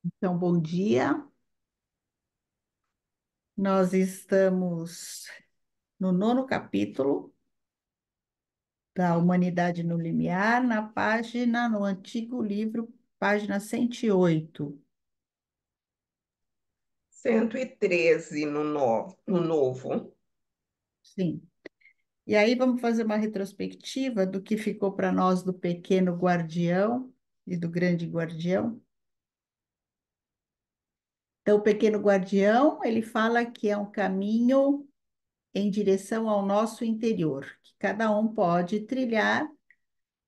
Então, bom dia. Nós estamos no nono capítulo da Humanidade no Limiar, no antigo livro, página 108. 113 no novo. Sim. E aí vamos fazer uma retrospectiva do que ficou para nós do pequeno guardião e do grande guardião. Então, o pequeno guardião, ele fala que é um caminho em direção ao nosso interior, que cada um pode trilhar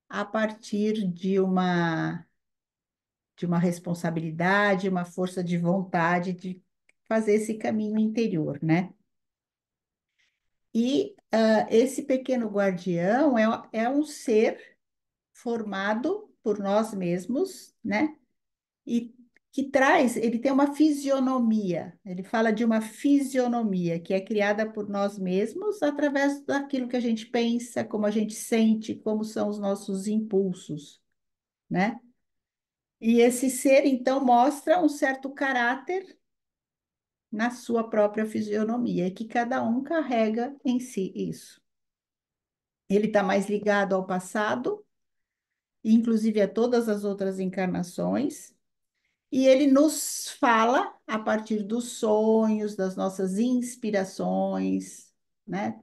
a partir de uma responsabilidade, uma força de vontade de fazer esse caminho interior, né? E esse pequeno guardião é um ser formado por nós mesmos, né? E ele tem uma fisionomia, ele fala de uma fisionomia que é criada por nós mesmos através daquilo que a gente pensa, como a gente sente, como são os nossos impulsos, né? E esse ser, então, mostra um certo caráter na sua própria fisionomia, e que cada um carrega em si isso. Ele está mais ligado ao passado, inclusive a todas as outras encarnações, e ele nos fala a partir dos sonhos, das nossas inspirações, né?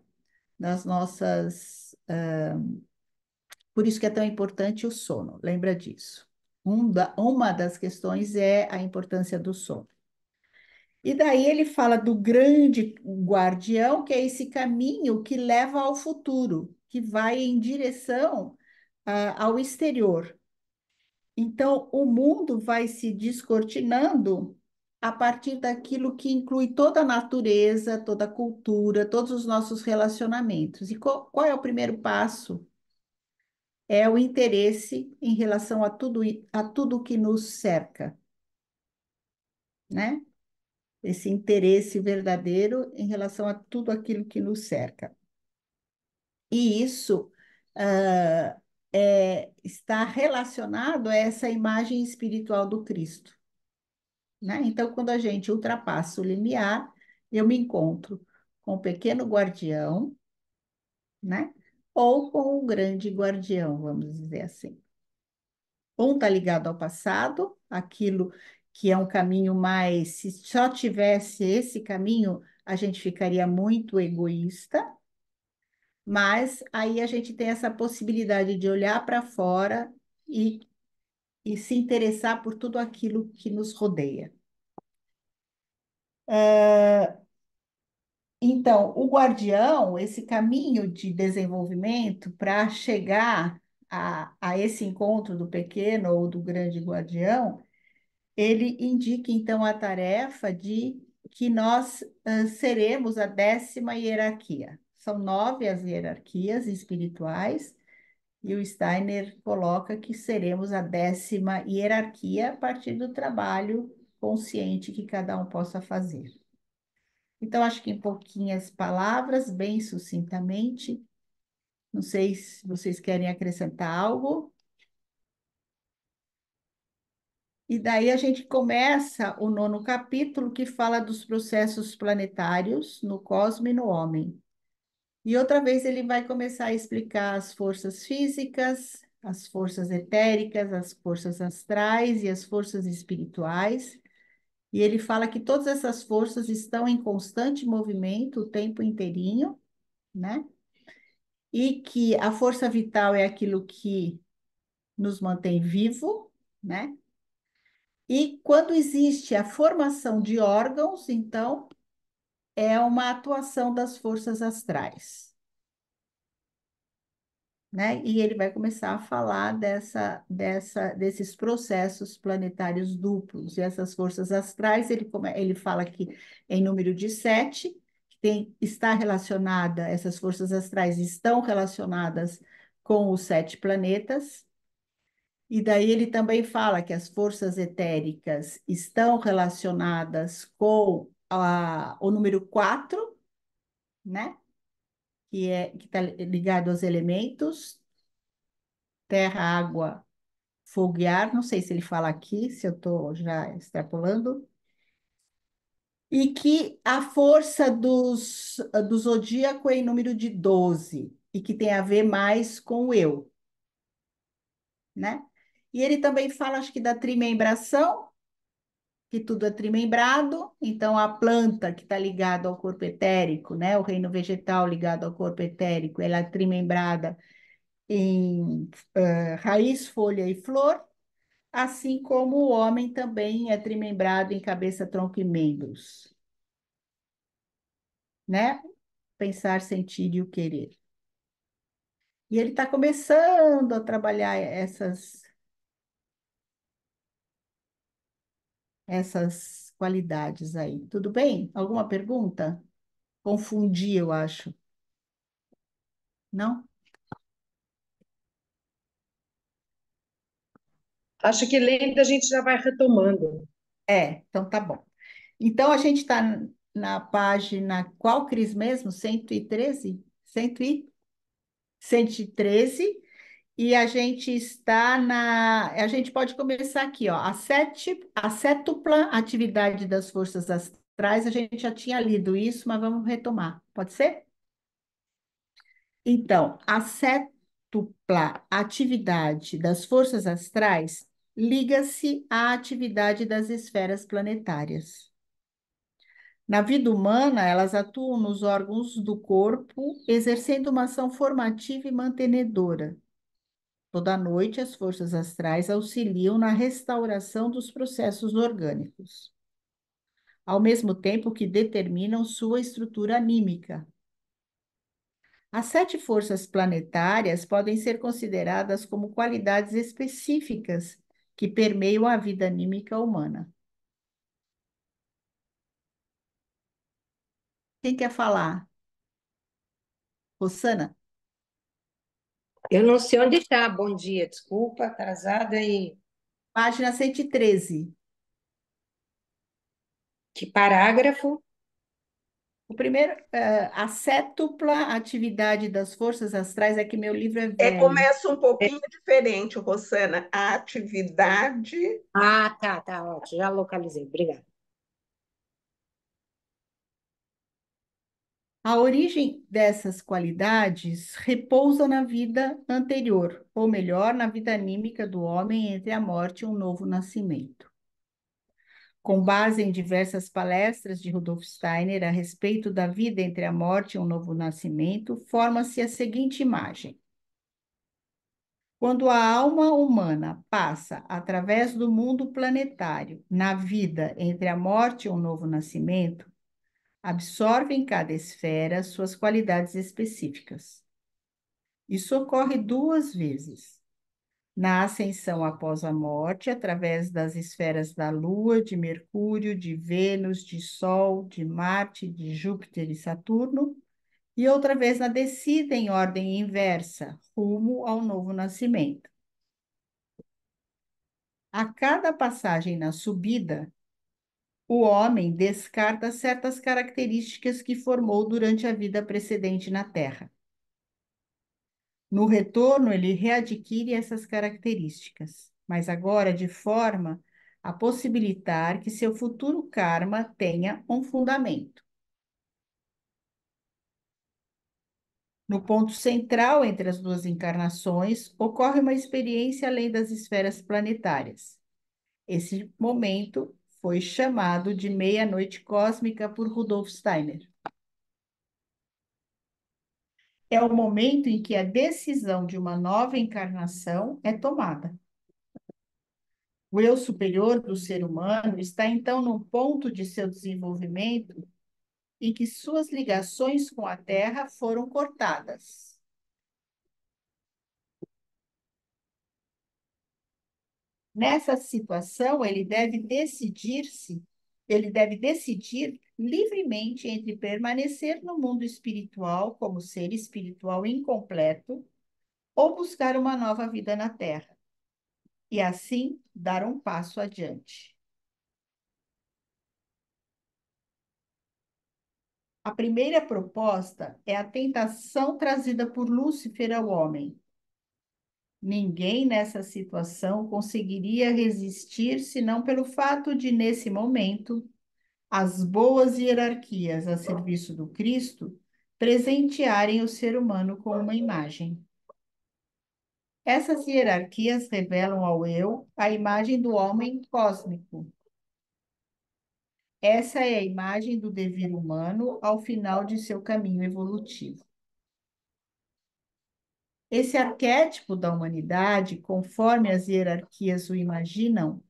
Das nossas. Por isso que é tão importante o sono, lembra disso. Uma das questões é a importância do sono. E daí ele fala do grande guardião, que é esse caminho que leva ao futuro, que vai em direção, ao exterior. Então, o mundo vai se descortinando a partir daquilo que inclui toda a natureza, toda a cultura, todos os nossos relacionamentos. E qual é o primeiro passo? É o interesse em relação a tudo que nos cerca, né? Esse interesse verdadeiro em relação a tudo aquilo que nos cerca. E isso está relacionado a essa imagem espiritual do Cristo, né? Então, quando a gente ultrapassa o limiar, eu me encontro com o pequeno guardião, né? Ou com o grande guardião, vamos dizer assim. Um está ligado ao passado, aquilo que é um caminho mais. Se só tivesse esse caminho, a gente ficaria muito egoísta, mas aí a gente tem essa possibilidade de olhar para fora e, e se interessar por tudo aquilo que nos rodeia. Então, o guardião, esse caminho de desenvolvimento para chegar a esse encontro do pequeno ou do grande guardião, ele indica então a tarefa de que nós seremos a 10ª hierarquia. São 9 as hierarquias espirituais, e o Steiner coloca que seremos a 10ª hierarquia a partir do trabalho consciente que cada um possa fazer. Então, acho que em pouquinhas palavras, bem sucintamente, não sei se vocês querem acrescentar algo. E daí a gente começa o nono capítulo, que fala dos processos planetários no cosmo e no homem. E outra vez ele vai começar a explicar as forças físicas, as forças etéricas, as forças astrais e as forças espirituais. E ele fala que todas essas forças estão em constante movimento o tempo inteirinho, né? E que a força vital é aquilo que nos mantém vivo, né? E quando existe a formação de órgãos, então, é uma atuação das forças astrais, né? E ele vai começar a falar desses processos planetários duplos. E essas forças astrais, ele fala que em número de 7, está relacionada, essas forças astrais estão relacionadas com os 7 planetas. E daí ele também fala que as forças etéricas estão relacionadas com o número 4, né? Que está ligado aos elementos, terra, água, Foguear, não sei se ele fala aqui, se eu estou já extrapolando, e que a força do zodíaco é em número de 12 e que tem a ver mais com o eu, né? E ele também fala, acho que da trimembração, que tudo é trimembrado, então a planta que está ligada ao corpo etérico, né? O reino vegetal ligado ao corpo etérico, ela é trimembrada em raiz, folha e flor, assim como o homem também é trimembrado em cabeça, tronco e membros, né? Pensar, sentir e o querer. E ele está começando a trabalhar essas qualidades aí. Tudo bem? Alguma pergunta? Confundi, eu acho. Não? Acho que lendo a gente já vai retomando. Então tá bom. Então a gente está na página qual, Cris, mesmo? 113? 113. E a gente está na. A gente pode começar aqui, ó. A sétupla atividade das forças astrais, a gente já tinha lido isso, mas vamos retomar. Pode ser? Então, a sétupla atividade das forças astrais liga-se à atividade das esferas planetárias. Na vida humana, elas atuam nos órgãos do corpo, exercendo uma ação formativa e mantenedora. Toda noite, as forças astrais auxiliam na restauração dos processos orgânicos, ao mesmo tempo que determinam sua estrutura anímica. As sete forças planetárias podem ser consideradas como qualidades específicas que permeiam a vida anímica humana. Quem quer falar? Rossana? Eu não sei onde está. Bom dia, desculpa, atrasada e Página 113. que parágrafo? O primeiro, a sétupla atividade das forças astrais, é que meu livro é velho. Começa um pouquinho diferente, Rosana. A atividade Ah, tá, ótimo, já localizei, obrigada. A origem dessas qualidades repousa na vida anterior, ou melhor, na vida anímica do homem entre a morte e um novo nascimento. Com base em diversas palestras de Rudolf Steiner a respeito da vida entre a morte e um novo nascimento, forma-se a seguinte imagem. Quando a alma humana passa através do mundo planetário, na vida entre a morte e um novo nascimento, absorve em cada esfera suas qualidades específicas. Isso ocorre duas vezes. Na ascensão após a morte, através das esferas da Lua, de Mercúrio, de Vênus, de Sol, de Marte, de Júpiter e Saturno, e outra vez na descida em ordem inversa, rumo ao novo nascimento. A cada passagem na subida, o homem descarta certas características que formou durante a vida precedente na Terra. No retorno, ele readquire essas características, mas agora de forma a possibilitar que seu futuro karma tenha um fundamento. No ponto central entre as duas encarnações, ocorre uma experiência além das esferas planetárias. Esse momento foi chamado de meia-noite cósmica por Rudolf Steiner. É o momento em que a decisão de uma nova encarnação é tomada. O eu superior do ser humano está, então, num ponto de seu desenvolvimento em que suas ligações com a Terra foram cortadas. Nessa situação, ele deve decidir livremente entre permanecer no mundo espiritual como ser espiritual incompleto ou buscar uma nova vida na Terra, e assim dar um passo adiante. A primeira proposta é a tentação trazida por Lúcifer ao homem. Ninguém nessa situação conseguiria resistir senão pelo fato de, nesse momento, as boas hierarquias a serviço do Cristo presentearem o ser humano com uma imagem. Essas hierarquias revelam ao eu a imagem do homem cósmico. Essa é a imagem do devir humano ao final de seu caminho evolutivo. Esse arquétipo da humanidade, conforme as hierarquias o imaginam,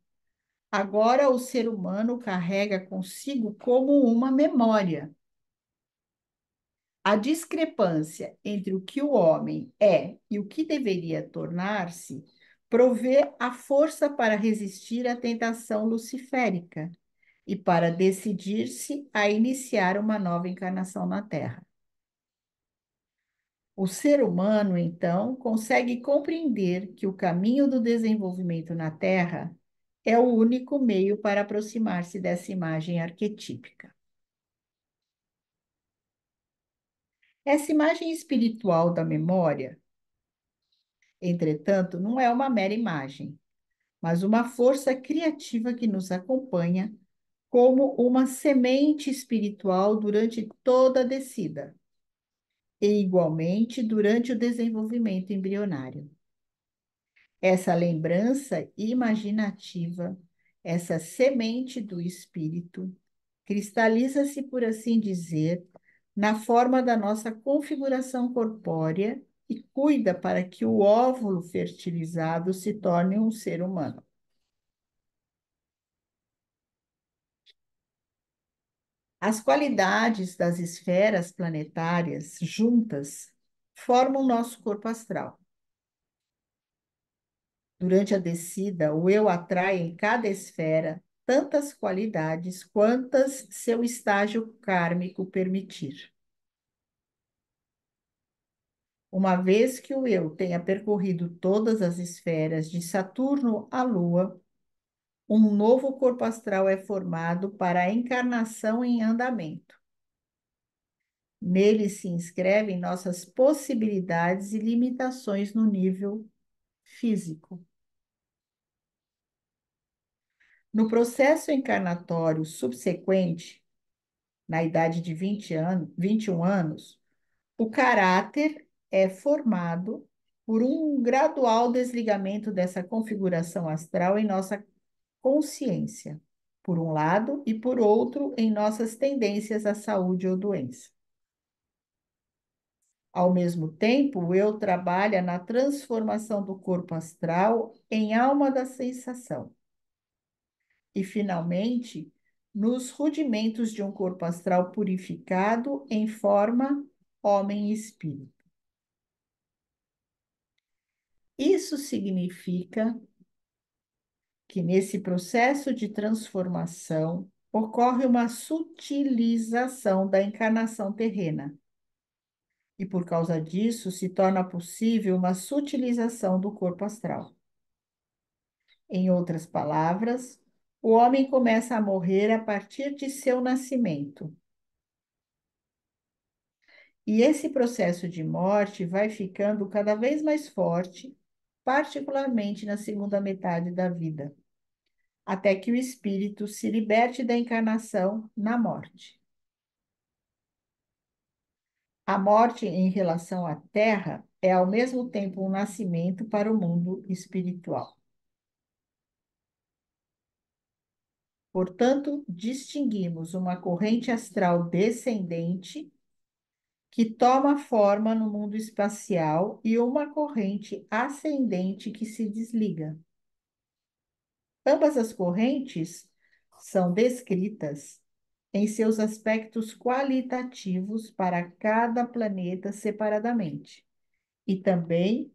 agora o ser humano carrega consigo como uma memória. A discrepância entre o que o homem é e o que deveria tornar-se provê a força para resistir à tentação luciférica e para decidir-se a iniciar uma nova encarnação na Terra. O ser humano, então, consegue compreender que o caminho do desenvolvimento na Terra é o único meio para aproximar-se dessa imagem arquetípica. Essa imagem espiritual da memória, entretanto, não é uma mera imagem, mas uma força criativa que nos acompanha como uma semente espiritual durante toda a descida e, igualmente, durante o desenvolvimento embrionário. Essa lembrança imaginativa, essa semente do espírito, cristaliza-se, por assim dizer, na forma da nossa configuração corpórea e cuida para que o óvulo fertilizado se torne um ser humano. As qualidades das esferas planetárias juntas formam nosso corpo astral. Durante a descida, o eu atrai em cada esfera tantas qualidades quantas seu estágio kármico permitir. Uma vez que o eu tenha percorrido todas as esferas de Saturno à Lua, um novo corpo astral é formado para a encarnação em andamento. Nele se inscrevem nossas possibilidades e limitações no nível físico. No processo encarnatório subsequente, na idade de 21 anos, o caráter é formado por um gradual desligamento dessa configuração astral em nossa consciência, por um lado, e por outro, em nossas tendências à saúde ou doença. Ao mesmo tempo, o eu trabalha na transformação do corpo astral em alma da sensação. E, finalmente, nos rudimentos de um corpo astral purificado em forma homem e espírito. Isso significa que nesse processo de transformação ocorre uma sutilização da encarnação terrena. E por causa disso se torna possível uma sutilização do corpo astral. Em outras palavras, o homem começa a morrer a partir de seu nascimento. E esse processo de morte vai ficando cada vez mais forte, particularmente na segunda metade da vida, até que o espírito se liberte da encarnação na morte. A morte em relação à Terra é ao mesmo tempo um nascimento para o mundo espiritual. Portanto, distinguimos uma corrente astral descendente que toma forma no mundo espacial e uma corrente ascendente que se desliga. Ambas as correntes são descritas em seus aspectos qualitativos para cada planeta separadamente e também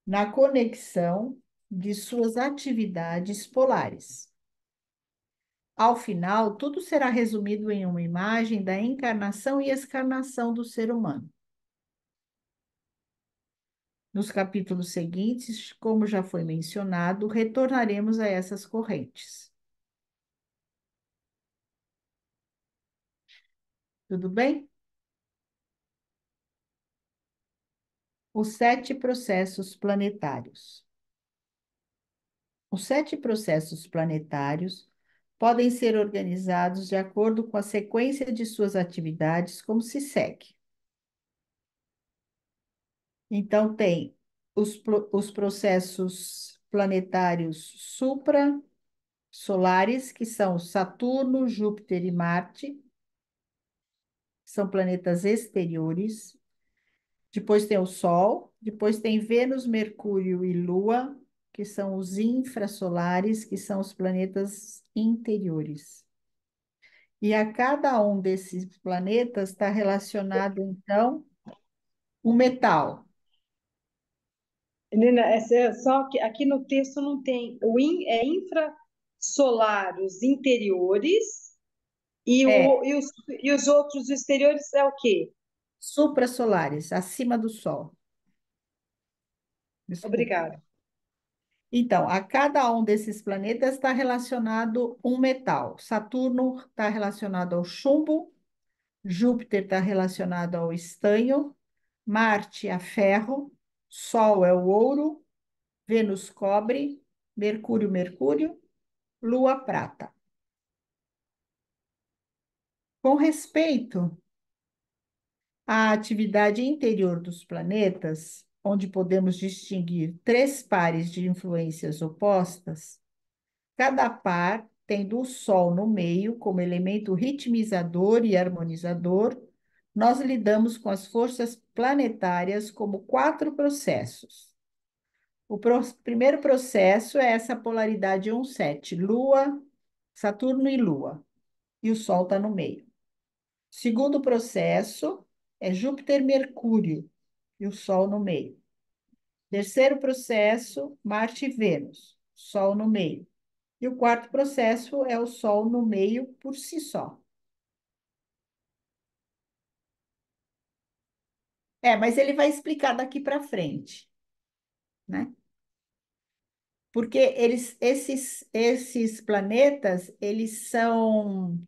na conexão de suas atividades polares. Ao final, tudo será resumido em uma imagem da encarnação e excarnação do ser humano. Nos capítulos seguintes, como já foi mencionado, retornaremos a essas correntes. Tudo bem? os 7 processos planetários. Os 7 processos planetários podem ser organizados de acordo com a sequência de suas atividades, como se segue. Então, tem os processos planetários suprasolares, que são Saturno, Júpiter e Marte, são planetas exteriores. Depois tem o Sol, depois tem Vênus, Mercúrio e Lua, que são os infrasolares, que são os planetas interiores. E a cada um desses planetas está relacionado, então, um metal. Helena, só que aqui no texto não tem. É infrasolar, os interiores, É, e os outros exteriores é o quê? suprasolares, acima do Sol. Desculpa. Obrigada. Então, a cada um desses planetas está relacionado um metal. Saturno está relacionado ao chumbo, Júpiter está relacionado ao estanho, Marte a ferro, Sol é o ouro, Vênus cobre, Mercúrio, Lua prata. Com respeito à atividade interior dos planetas, onde podemos distinguir 3 pares de influências opostas, cada par tendo o Sol no meio como elemento ritmizador e harmonizador, nós lidamos com as forças planetárias como 4 processos. Primeiro processo é essa polaridade 1,7, Lua, Saturno e Lua, e o Sol está no meio. Segundo processo é Júpiter-Mercúrio, e o Sol no meio. Terceiro processo, Marte e Vênus, Sol no meio. E o quarto processo é o Sol no meio por si só. Mas ele vai explicar daqui para frente, né? Porque esses planetas, eles são,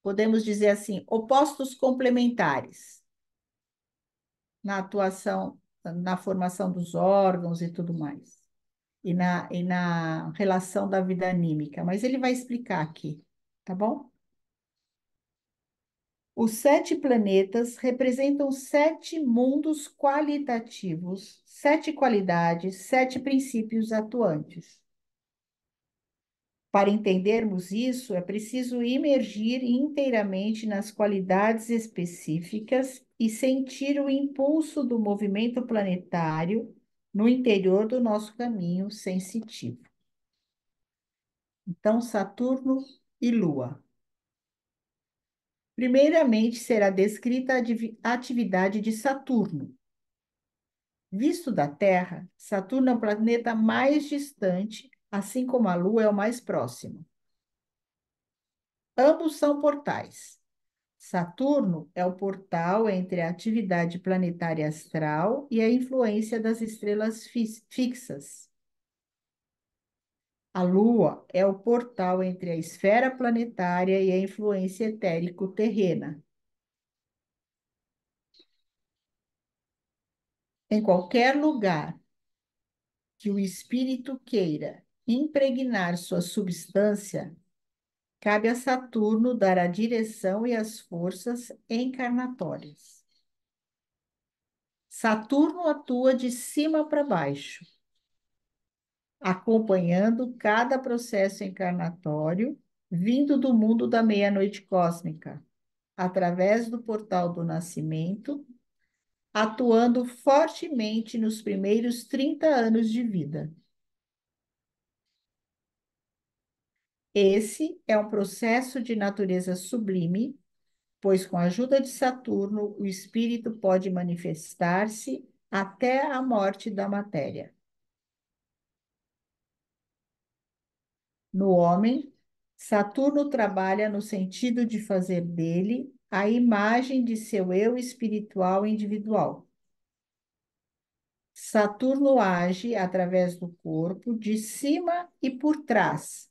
podemos dizer assim, opostos complementares na atuação, na formação dos órgãos e tudo mais, e na relação da vida anímica. Mas ele vai explicar aqui, tá bom? Os 7 planetas representam 7 mundos qualitativos, 7 qualidades, 7 princípios atuantes. Para entendermos isso, é preciso imergir inteiramente nas qualidades específicas e sentir o impulso do movimento planetário no interior do nosso caminho sensitivo. Então, Saturno e Lua. Primeiramente, será descrita a atividade de Saturno. Visto da Terra, Saturno é o planeta mais distante, assim como a Lua é o mais próximo. Ambos são portais. Saturno é o portal entre a atividade planetária astral e a influência das estrelas fixas. A Lua é o portal entre a esfera planetária e a influência etérico-terrena. Em qualquer lugar que o espírito queira impregnar sua substância, cabe a Saturno dar a direção e as forças encarnatórias. Saturno atua de cima para baixo, acompanhando cada processo encarnatório vindo do mundo da meia-noite cósmica, através do portal do nascimento, atuando fortemente nos primeiros 30 anos de vida. Esse é um processo de natureza sublime, pois com a ajuda de Saturno, o espírito pode manifestar-se até a morte da matéria. No homem, Saturno trabalha no sentido de fazer dele a imagem de seu eu espiritual individual. Saturno age através do corpo, de cima e por trás,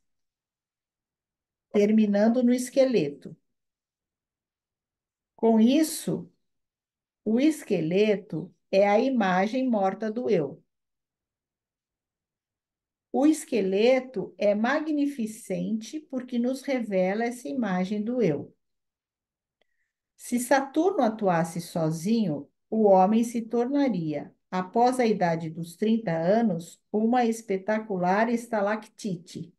terminando no esqueleto. Com isso, o esqueleto é a imagem morta do eu. O esqueleto é magnificente porque nos revela essa imagem do eu. Se Saturno atuasse sozinho, o homem se tornaria, após a idade dos 30 anos, uma espetacular estalactite.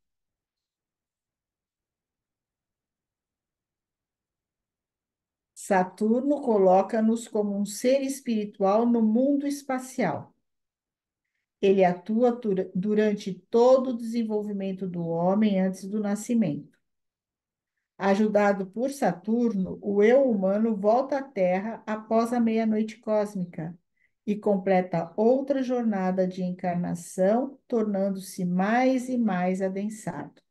Saturno coloca-nos como um ser espiritual no mundo espacial. Ele atua durante todo o desenvolvimento do homem antes do nascimento. Ajudado por Saturno, o eu humano volta à Terra após a meia-noite cósmica e completa outra jornada de encarnação, tornando-se mais e mais adensado.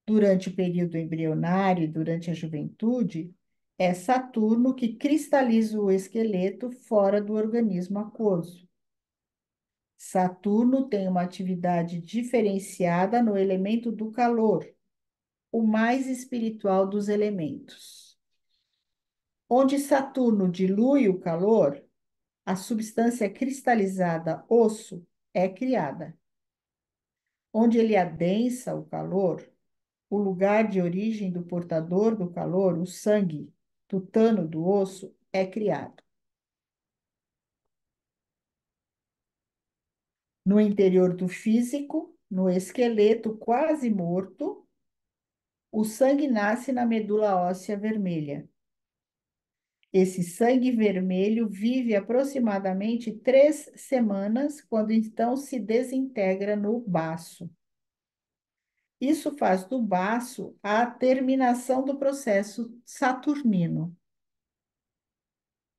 Durante o período embrionário e durante a juventude, é Saturno que cristaliza o esqueleto fora do organismo aquoso. Saturno tem uma atividade diferenciada no elemento do calor, o mais espiritual dos elementos. Onde Saturno dilui o calor, a substância cristalizada osso é criada. Onde ele adensa o calor, o lugar de origem do portador do calor, o sangue, tutano do osso, é criado. No interior do físico, no esqueleto quase morto, o sangue nasce na medula óssea vermelha. Esse sangue vermelho vive aproximadamente 3 semanas, quando então se desintegra no baço. Isso faz do baço a terminação do processo saturnino.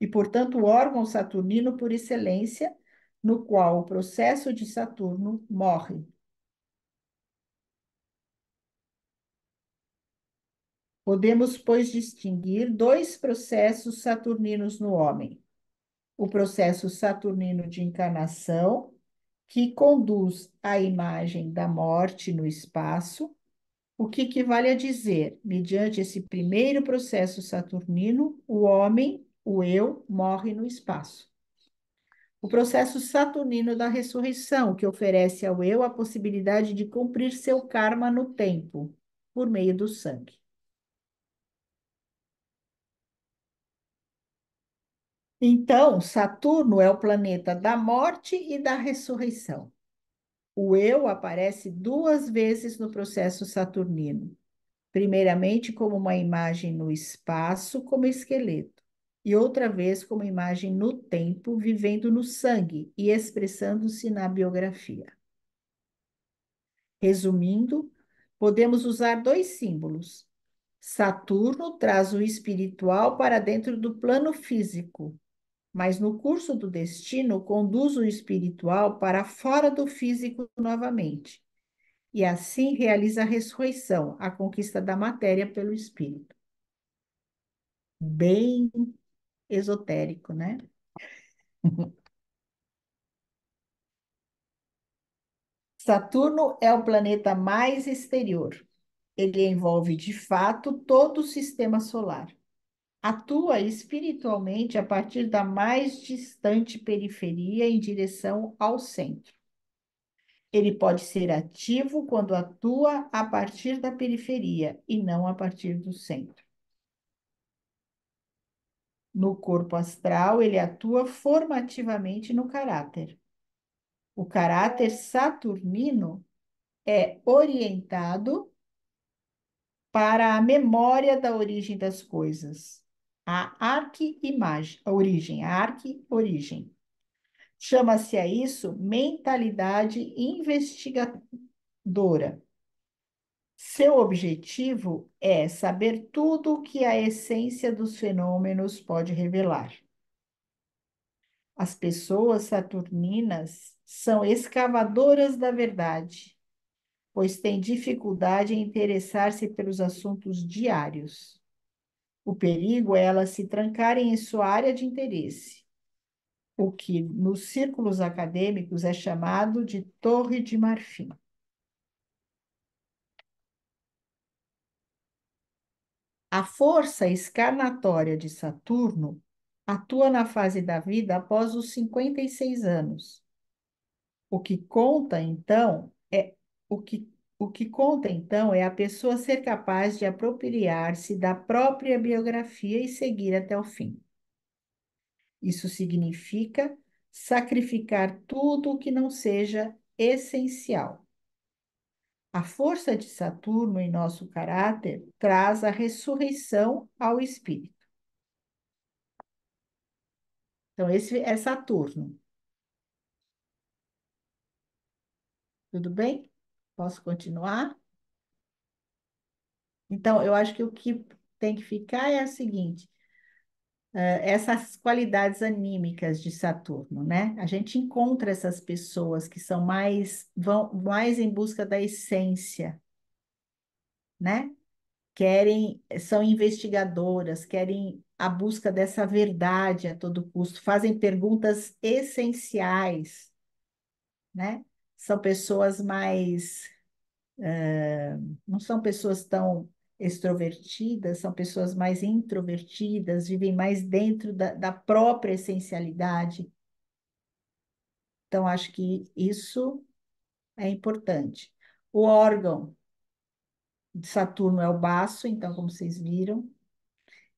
E, portanto, o órgão saturnino por excelência, no qual o processo de Saturno morre. Podemos, pois, distinguir 2 processos saturninos no homem: o processo saturnino de encarnação, que conduz à imagem da morte no espaço, o que equivale a dizer, mediante esse primeiro processo saturnino, o homem, o eu, morre no espaço. O processo saturnino da ressurreição, que oferece ao eu a possibilidade de cumprir seu karma no tempo, por meio do sangue. Então, Saturno é o planeta da morte e da ressurreição. O eu aparece 2 vezes no processo saturnino. Primeiramente, como uma imagem no espaço, como esqueleto, e outra vez como imagem no tempo, vivendo no sangue e expressando-se na biografia. Resumindo, podemos usar 2 símbolos. Saturno traz o espiritual para dentro do plano físico, mas no curso do destino conduz o espiritual para fora do físico novamente. E assim realiza a ressurreição, a conquista da matéria pelo espírito. Bem esotérico, né? Saturno é o planeta mais exterior. Ele envolve, de fato, todo o sistema solar. Atua espiritualmente a partir da mais distante periferia em direção ao centro. Ele pode ser ativo quando atua a partir da periferia e não a partir do centro. No corpo astral, ele atua formativamente no caráter. O caráter saturnino é orientado para a memória da origem das coisas. A arqui-imagem, a origem, a arqui-origem. Chama-se a isso mentalidade investigadora. Seu objetivo é saber tudo o que a essência dos fenômenos pode revelar. As pessoas saturninas são escavadoras da verdade, pois têm dificuldade em interessar-se pelos assuntos diários. O perigo é elas se trancarem em sua área de interesse, o que nos círculos acadêmicos é chamado de Torre de Marfim. A força escarnatória de Saturno atua na fase da vida após os 56 anos. O que conta, então, é o que, o que conta, então, é a pessoa ser capaz de apropriar-se da própria biografia e seguir até o fim. Isso significa sacrificar tudo o que não seja essencial. A força de Saturno em nosso caráter traz a ressurreição ao espírito. Então, esse é Saturno. Tudo bem? Posso continuar? Então, eu acho que o que tem que ficar é o seguinte: essas qualidades anímicas de Saturno, né? A gente encontra essas pessoas que são vão mais em busca da essência, né? São investigadoras, querem a busca dessa verdade a todo custo, fazem perguntas essenciais, né? São pessoas mais, não são pessoas tão extrovertidas, são pessoas mais introvertidas, vivem mais dentro da própria essencialidade. Então, acho que isso é importante. O órgão de Saturno é o baço, então, como vocês viram,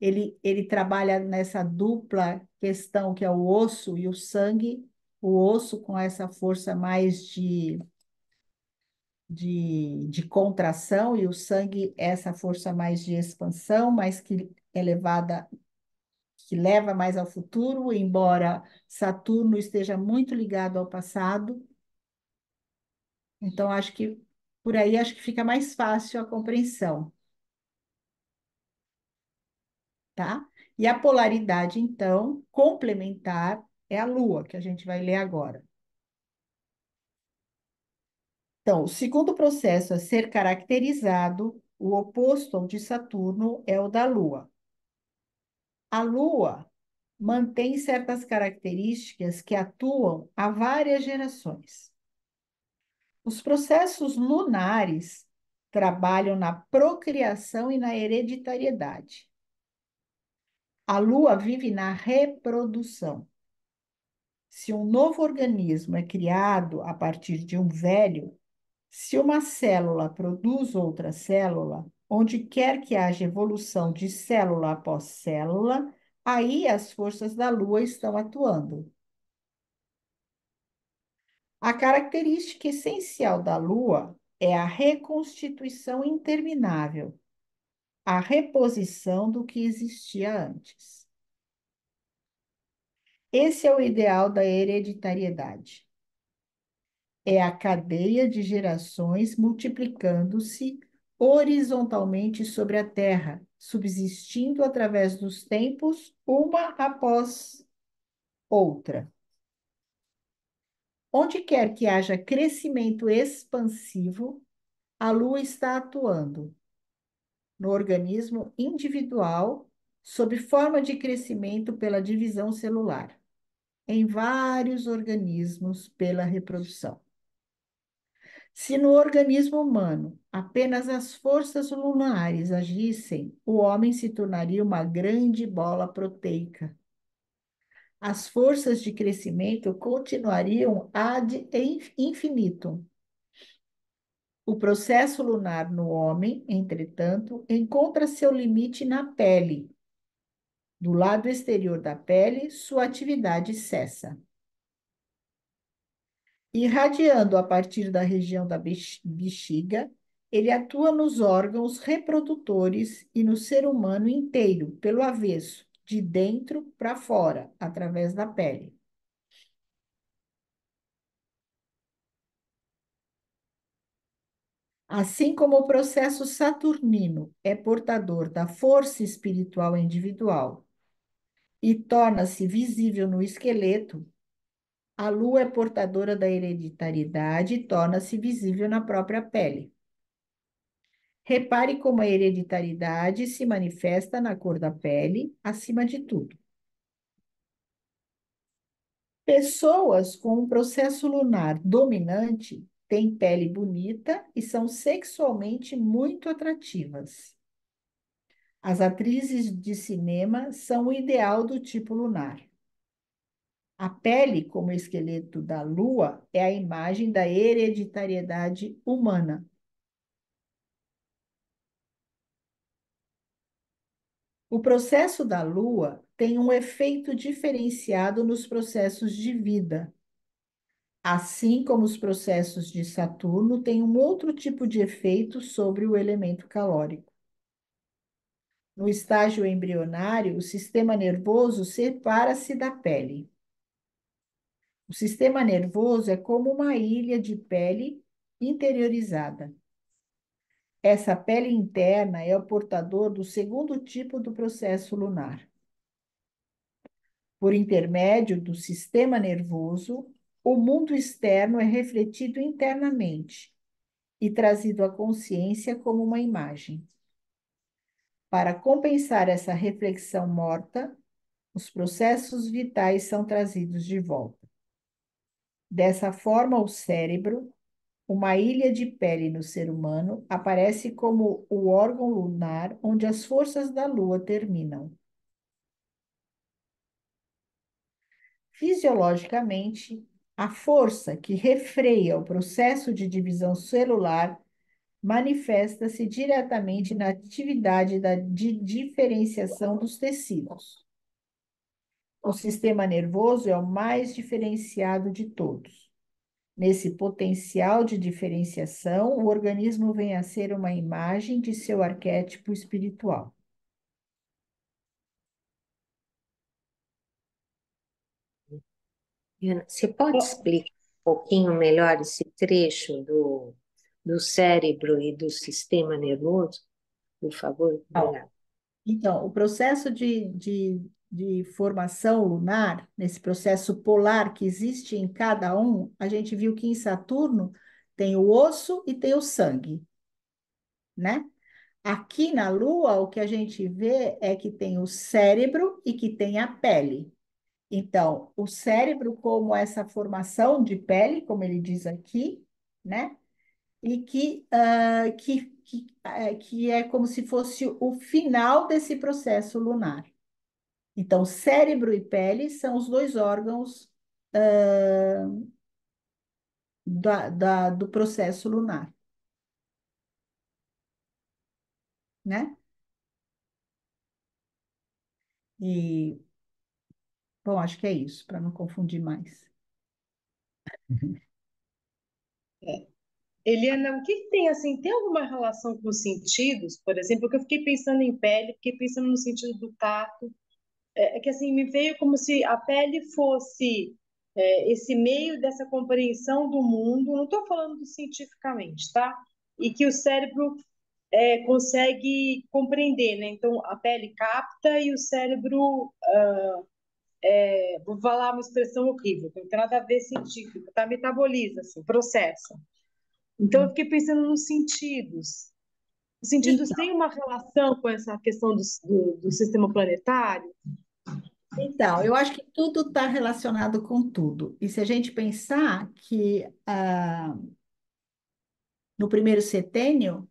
ele trabalha nessa dupla questão que é o osso e o sangue, o osso com essa força mais de contração e o sangue essa força mais de expansão, mas que é levada, que leva mais ao futuro, embora Saturno esteja muito ligado ao passado. Então, acho que por aí acho que fica mais fácil a compreensão, tá? E a polaridade, então, complementar é a Lua, que a gente vai ler agora. Então, o segundo processo a ser caracterizado, o oposto ao de Saturno, é o da Lua. A Lua mantém certas características que atuam há várias gerações. Os processos lunares trabalham na procriação e na hereditariedade. A Lua vive na reprodução. Se um novo organismo é criado a partir de um velho, se uma célula produz outra célula, onde quer que haja evolução de célula após célula, aí as forças da Lua estão atuando. A característica essencial da Lua é a reconstituição interminável, a reposição do que existia antes. Esse é o ideal da hereditariedade. É a cadeia de gerações multiplicando-se horizontalmente sobre a Terra, subsistindo através dos tempos, uma após outra. Onde quer que haja crescimento expansivo, a Lua está atuando no organismo individual, sob forma de crescimento pela divisão celular, em vários organismos pela reprodução. Se no organismo humano apenas as forças lunares agissem, o homem se tornaria uma grande bola proteica. As forças de crescimento continuariam ad infinitum. O processo lunar no homem, entretanto, encontra seu limite na pele. Do lado exterior da pele, sua atividade cessa. Irradiando a partir da região da bexiga, ele atua nos órgãos reprodutores e no ser humano inteiro, pelo avesso, de dentro para fora, através da pele. Assim como o processo saturnino é portador da força espiritual individual e torna-se visível no esqueleto, a lua é portadora da hereditariedade e torna-se visível na própria pele. Repare como a hereditariedade se manifesta na cor da pele, acima de tudo. Pessoas com um processo lunar dominante têm pele bonita e são sexualmente muito atrativas. As atrizes de cinema são o ideal do tipo lunar. A pele, como esqueleto da Lua, é a imagem da hereditariedade humana. O processo da Lua tem um efeito diferenciado nos processos de vida, assim como os processos de Saturno têm um outro tipo de efeito sobre o elemento calórico. No estágio embrionário, o sistema nervoso separa-se da pele. O sistema nervoso é como uma ilha de pele interiorizada. Essa pele interna é o portador do segundo tipo do processo lunar. Por intermédio do sistema nervoso, o mundo externo é refletido internamente e trazido à consciência como uma imagem. Para compensar essa reflexão morta, os processos vitais são trazidos de volta. Dessa forma, o cérebro, uma ilha de pele no ser humano, aparece como o órgão lunar onde as forças da Lua terminam. Fisiologicamente, a força que refreia o processo de divisão celular manifesta-se diretamente na atividade de diferenciação dos tecidos. O sistema nervoso é o mais diferenciado de todos. Nesse potencial de diferenciação, o organismo vem a ser uma imagem de seu arquétipo espiritual. Você pode explicar um pouquinho melhor esse trecho do cérebro e do sistema nervoso, por favor? Obrigada. Então, o processo de formação lunar, nesse processo polar que existe em cada um, a gente viu que em Saturno tem o osso e tem o sangue, né? Aqui na Lua, o que a gente vê é que tem o cérebro e que tem a pele. Então, o cérebro, como essa formação de pele, como ele diz aqui, né? E que é como se fosse o final desse processo lunar. Então, cérebro e pele são os dois órgãos do processo lunar, né? E, bom, acho que é isso, para não confundir mais. Eliana, o que que tem assim? Tem alguma relação com os sentidos? Por exemplo, porque eu fiquei pensando em pele, fiquei pensando no sentido do tato. É que assim me veio como se a pele fosse esse meio dessa compreensão do mundo. Não estou falando cientificamente, tá? E que o cérebro consegue compreender, né? Então a pele capta e o cérebro, vou falar uma expressão horrível, não tem nada a ver científico, tá? Metaboliza, assim, processa. Então eu fiquei pensando nos sentidos. Os sentidos Então, têm uma relação com essa questão do sistema planetário? então, eu acho que tudo está relacionado com tudo. E se a gente pensar que no primeiro setênio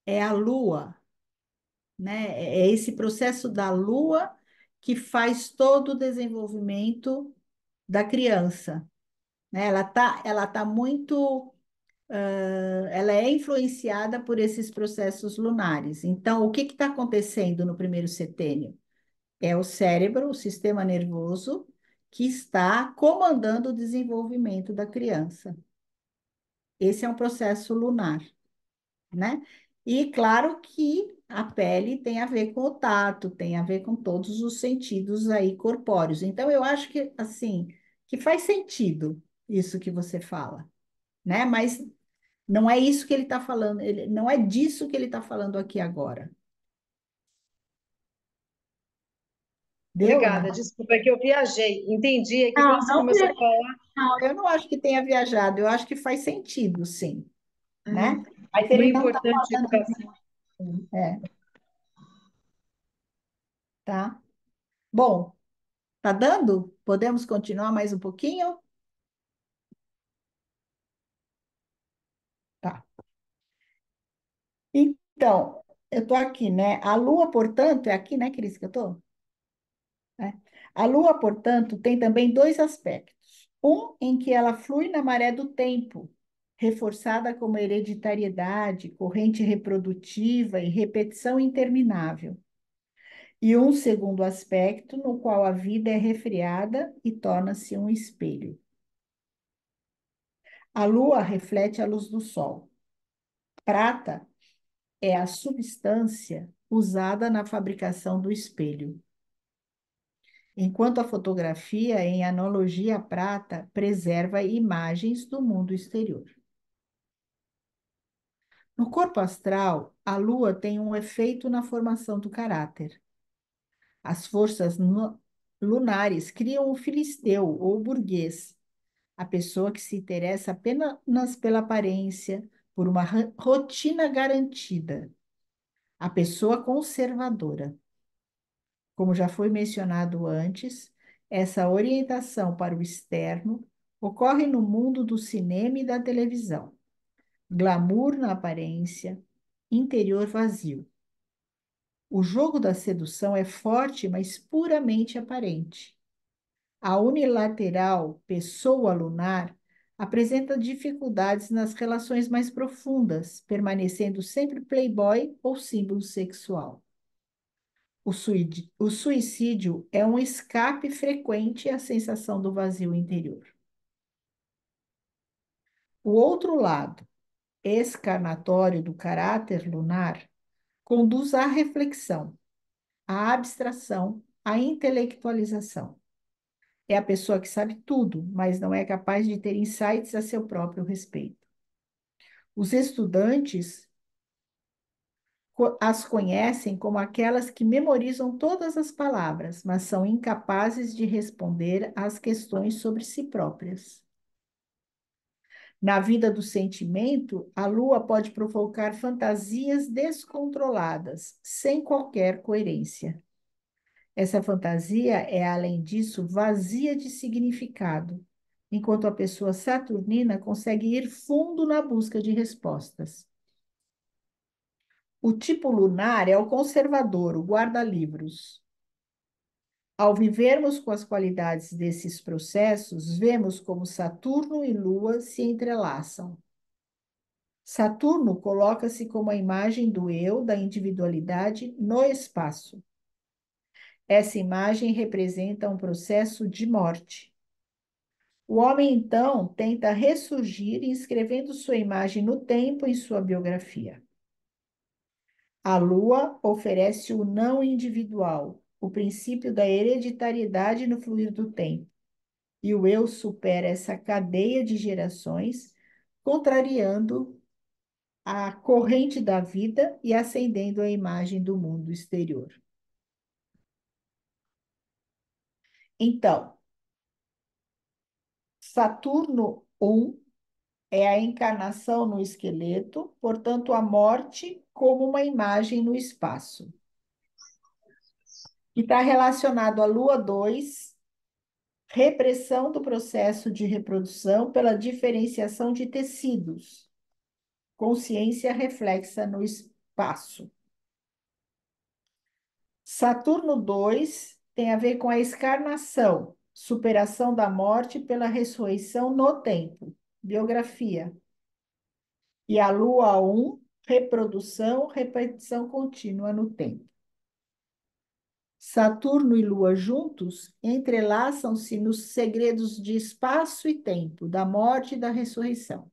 é a Lua, né? É esse processo da Lua que faz todo o desenvolvimento da criança, né? Ela tá muito, ela é influenciada por esses processos lunares. Então, o que está acontecendo no primeiro setênio? É o cérebro, o sistema nervoso, que está comandando o desenvolvimento da criança. Esse é um processo lunar, né? E claro que a pele tem a ver com o tato, tem a ver com todos os sentidos aí corpóreos. Então, eu acho que, assim, que faz sentido isso que você fala, né? Mas não é isso que ele está falando, não é disso que ele está falando aqui agora. Deu, Obrigada, não? desculpa, é que eu viajei. Entendi, é que Não, quando você não, começou a falar. não, eu não acho que tenha viajado, eu acho que faz sentido, sim, né? Mas Muito ele não está importante falando educação. assim, tá? Bom, tá dando? Podemos continuar mais um pouquinho? Tá. Então, eu estou aqui, né? A Lua, portanto, é aqui, né, Cris, que eu estou? A Lua, portanto, tem também dois aspectos. Um em que ela flui na maré do tempo, reforçada como hereditariedade, corrente reprodutiva e repetição interminável. E um segundo aspecto no qual a vida é refriada e torna-se um espelho. A Lua reflete a luz do Sol. Prata é a substância usada na fabricação do espelho. Enquanto a fotografia, em analogia à prata, preserva imagens do mundo exterior. No corpo astral, a lua tem um efeito na formação do caráter. As forças lunares criam o filisteu ou o burguês, a pessoa que se interessa apenas pela aparência, por uma rotina garantida, a pessoa conservadora. Como já foi mencionado antes, essa orientação para o externo ocorre no mundo do cinema e da televisão. Glamour na aparência, interior vazio. O jogo da sedução é forte, mas puramente aparente. A unilateral pessoa lunar apresenta dificuldades nas relações mais profundas, permanecendo sempre playboy ou símbolo sexual. O suicídio é um escape frequente à sensação do vazio interior. O outro lado, escarnatório do caráter lunar, conduz à reflexão, à abstração, à intelectualização. É a pessoa que sabe tudo, mas não é capaz de ter insights a seu próprio respeito. Os estudantes as conhecem como aquelas que memorizam todas as palavras, mas são incapazes de responder às questões sobre si próprias. Na vida do sentimento, a lua pode provocar fantasias descontroladas, sem qualquer coerência. Essa fantasia é, além disso, vazia de significado, enquanto a pessoa saturnina consegue ir fundo na busca de respostas. O tipo lunar é o conservador, o guarda-livros. Ao vivermos com as qualidades desses processos, vemos como Saturno e Lua se entrelaçam. Saturno coloca-se como a imagem do eu, da individualidade, no espaço. Essa imagem representa um processo de morte. O homem, então, tenta ressurgir inscrevendo sua imagem no tempo em sua biografia. A Lua oferece o não individual, o princípio da hereditariedade no fluir do tempo. E o eu supera essa cadeia de gerações, contrariando a corrente da vida e acendendo a imagem do mundo exterior. Então, Saturno 1 é a encarnação no esqueleto, portanto, a morte como uma imagem no espaço. E está relacionado à Lua 2, repressão do processo de reprodução pela diferenciação de tecidos, consciência reflexa no espaço. Saturno 2 tem a ver com a escarnação, superação da morte pela ressurreição no tempo, biografia. E a Lua 1, reprodução, repetição contínua no tempo. Saturno e Lua juntos entrelaçam-se nos segredos de espaço e tempo, da morte e da ressurreição,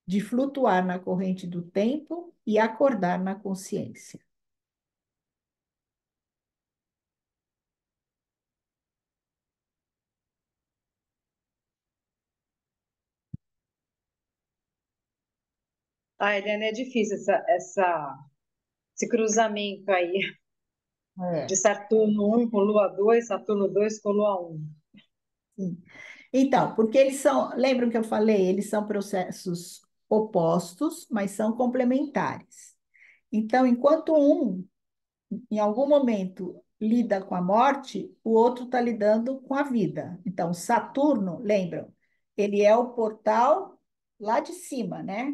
de flutuar na corrente do tempo e acordar na consciência. Ah, Eliane, é difícil esse cruzamento aí de É, Saturno 1 com Lua 2, Saturno 2 com Lua 1. sim. Então, porque eles são, lembram que eu falei, eles são processos opostos, mas são complementares. Então, enquanto um, em algum momento, lida com a morte, o outro está lidando com a vida. Então, Saturno, lembram, ele é o portal lá de cima, né?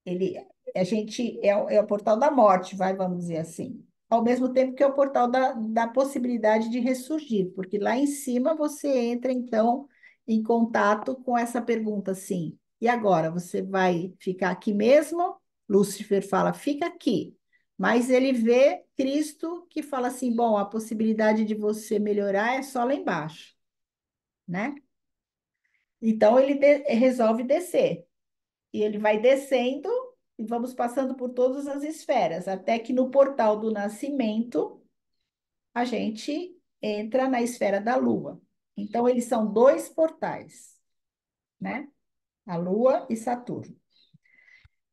Ele, a gente é o portal da morte, vamos dizer assim. Ao mesmo tempo que é o portal da possibilidade de ressurgir, porque lá em cima você entra, então, em contato com essa pergunta assim: e agora, você vai ficar aqui mesmo? Lúcifer fala, fica aqui. Mas ele vê Cristo que fala assim: bom, a possibilidade de você melhorar é só lá embaixo, né? Então ele resolve descer. E ele vai descendo e vamos passando por todas as esferas, até que no portal do nascimento a gente entra na esfera da Lua. Então, eles são dois portais, né? A Lua e Saturno.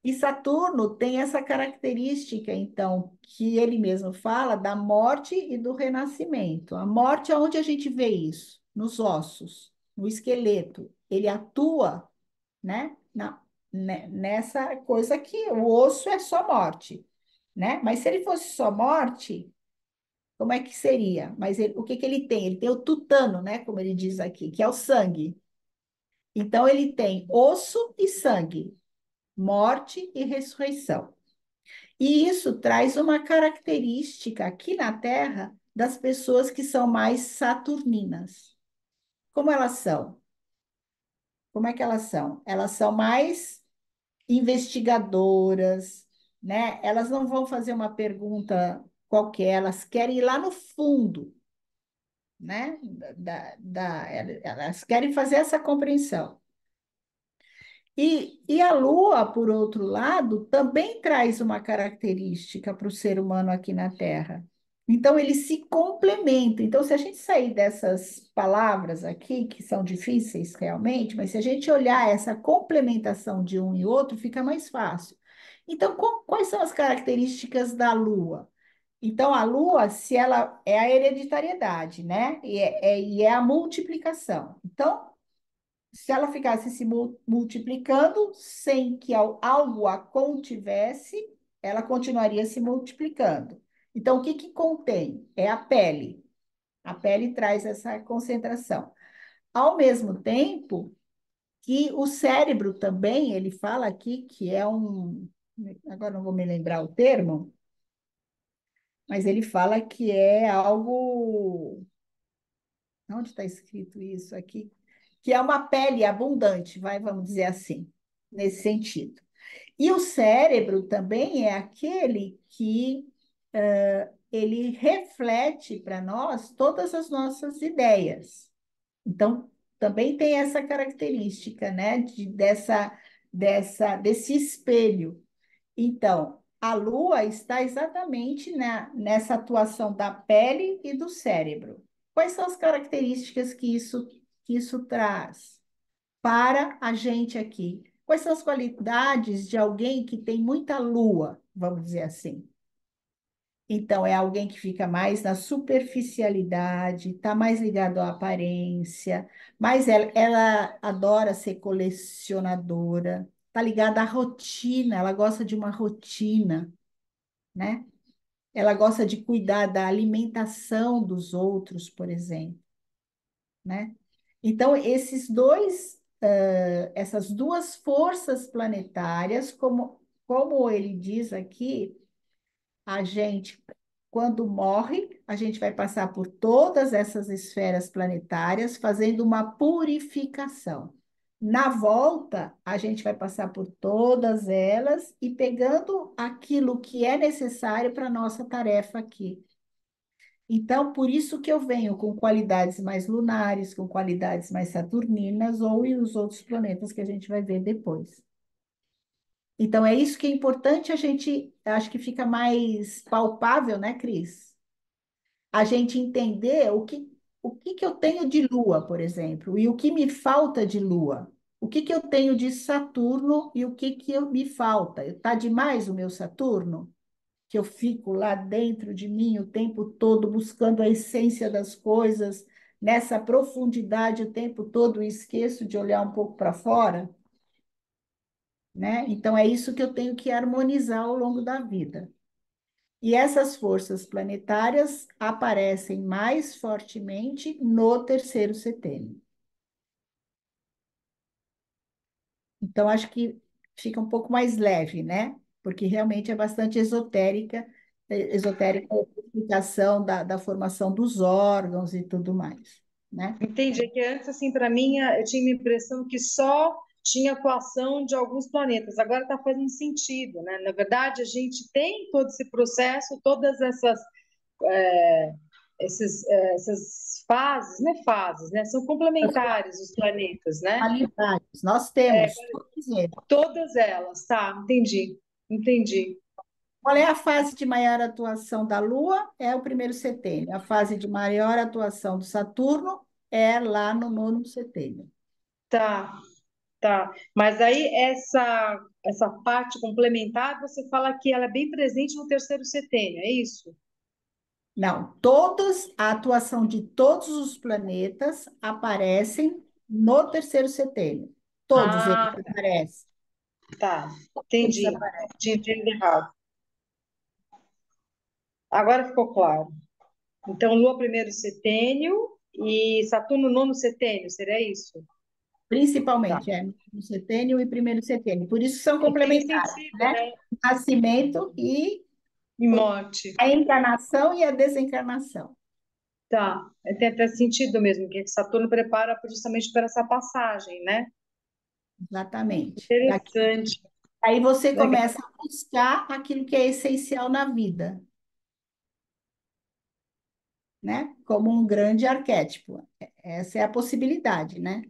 E Saturno tem essa característica, então, que ele mesmo fala da morte e do renascimento. A morte, aonde a gente vê isso? Nos ossos, no esqueleto. Ele atua, né? Nessa coisa que o osso é só morte, né? Mas se ele fosse só morte, como é que seria? Mas o que que ele tem? Ele tem o tutano, né? Como ele diz aqui, que é o sangue. Então ele tem osso e sangue, morte e ressurreição. E isso traz uma característica aqui na Terra das pessoas que são mais saturninas. Como elas são? Como é que elas são? Elas são mais investigadoras, né? Elas não vão fazer uma pergunta qualquer, elas querem ir lá no fundo, né? Elas querem fazer essa compreensão. E a Lua, por outro lado, também traz uma característica para o ser humano aqui na Terra. Então, eles se complementam. Então, se a gente sair dessas palavras aqui, que são difíceis realmente, mas se a gente olhar essa complementação de um e outro, fica mais fácil. Então, quais são as características da Lua? Então, a Lua, se ela é a hereditariedade, né? E é a multiplicação. Então, se ela ficasse se multiplicando sem que algo a contivesse, ela continuaria se multiplicando. Então, o que que contém? É a pele. A pele traz essa concentração. Ao mesmo tempo que o cérebro também, ele fala aqui que é um. Agora não vou me lembrar o termo, mas ele fala que é algo. Onde está escrito isso aqui? Que é uma pele abundante, vamos dizer assim, nesse sentido. E o cérebro também é aquele que ele reflete para nós todas as nossas ideias. Então, também tem essa característica, né, desse espelho. Então, a Lua está exatamente nessa atuação da pele e do cérebro. Quais são as características que isso traz para a gente aqui? Quais são as qualidades de alguém que tem muita lua, vamos dizer assim? Então, é alguém que fica mais na superficialidade, está mais ligado à aparência, mas ela adora ser colecionadora, está ligada à rotina, ela gosta de uma rotina, né? Ela gosta de cuidar da alimentação dos outros, por exemplo, né? Então, essas duas forças planetárias, como ele diz aqui, a gente, quando morre, a gente vai passar por todas essas esferas planetárias, fazendo uma purificação. Na volta, a gente vai passar por todas elas e pegando aquilo que é necessário para a nossa tarefa aqui. Então, por isso que eu venho com qualidades mais lunares, com qualidades mais saturninas, ou e os outros planetas que a gente vai ver depois. Então, é isso que é importante a gente, acho que fica mais palpável, né, Cris? A gente entender o que que eu tenho de Lua, por exemplo, e o que me falta de Lua. O que que eu tenho de Saturno e o que que me falta? Está demais o meu Saturno? Que eu fico lá dentro de mim o tempo todo buscando a essência das coisas, nessa profundidade o tempo todo e esqueço de olhar um pouco para fora, né? Então é isso que eu tenho que harmonizar ao longo da vida. E essas forças planetárias aparecem mais fortemente no terceiro setênio. Então acho que fica um pouco mais leve, né? Porque realmente é bastante esotérica a explicação da formação dos órgãos e tudo mais, né? Entendi, é que antes, assim, para mim, eu tinha a impressão que só tinha atuação de alguns planetas. Agora está fazendo sentido, né? Na verdade, a gente tem todo esse processo, todas essas fases, né? Fases, né? São As complementares os planetas, né? qualidades, nós temos todos eles. Todas elas, tá? Entendi, entendi. Qual é a fase de maior atuação da Lua? É o primeiro setênio. A fase de maior atuação do Saturno é lá no nono setênio. Tá, tá. Mas aí essa parte complementar, você fala que ela é bem presente no terceiro setênio, é isso? Não, a atuação de todos os planetas aparecem no terceiro setênio. Todos eles Ah, aparecem. tá. Eles Entendi. aparecem. Tinha entendido errado. Agora ficou claro. Então, Lua primeiro setênio e Saturno nono setênio, seria isso? Tá. Principalmente, no setênio e primeiro setênio. Por isso são E tem complementares, sentido, né? né? O nascimento e E morte. a encarnação e a desencarnação. Tá. Tem até sentido mesmo, que Saturno prepara justamente para essa passagem, né? Exatamente. Interessante. Aí você Legal. começa a buscar aquilo que é essencial na vida, né? Como um grande arquétipo. Essa é a possibilidade, né?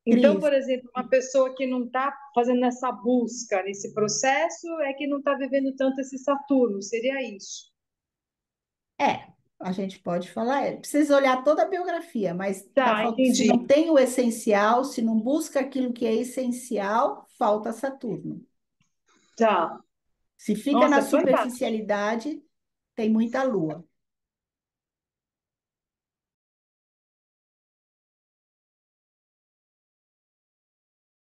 Então, Cris, por exemplo, uma pessoa que não está fazendo essa busca, nesse processo, é que não está vivendo tanto esse Saturno, seria isso. a gente pode falar, precisa olhar toda a biografia, mas Tá, se não entendi. tem o essencial, se não busca aquilo que é essencial, falta Saturno. Tá. Se fica Nossa, na é fantástico. superficialidade, tem muita Lua.